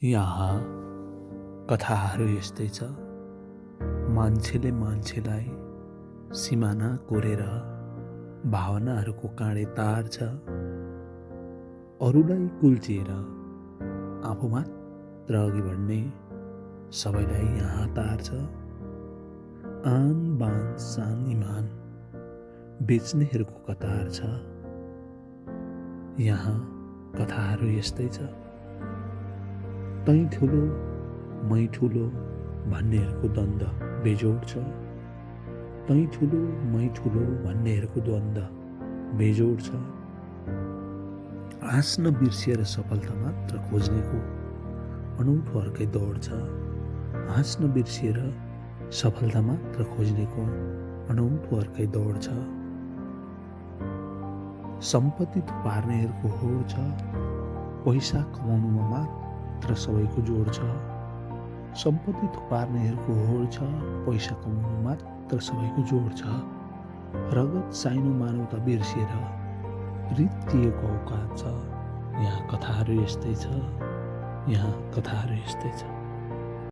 यहाँ कथाहरू यस्तै छ। मान्छेले मान्छेलाई सिमाना कोरेर भावनाहरूको काँडे तार्छ, अरूलाई कुल्चिएर आफू मात्र अघि बढ्ने सबैलाई यहाँ तार्छ। आन बान शान इमान बेच्नेहरूको कतार छ। यहाँ कथाहरू यस्तै छ। तै ठुलो मै ठुलो भन्नेहरूको द्वन्द बेजोड छ। तै ठुलो मै ठुलो भन्नेहरूको द्वन्द बेजोड छ। हाँस्न बिर्सिएर सफलता मात्र खोज्नेको अनौठो अर्कै दौड छ। हाँस्न बिर्सिएर सफलता मात्र खोज्नेको अनौठो अर्कै दौड छ। सम्पत्ति थुपार्नेहरूको होड छ। पैसा कमाउनुमा मात्र सबैको जोड छ। सम्पत्ति थुपार्नेहरूको होड छ। पैसा कमाउनु मात्र सबैको जोड छ। रगत साइनो मानवता बिर्सिएर रित्तिएको औकात छ। यहाँ कथाहरू यस्तै छ। यहाँ कथाहरू यस्तै छ।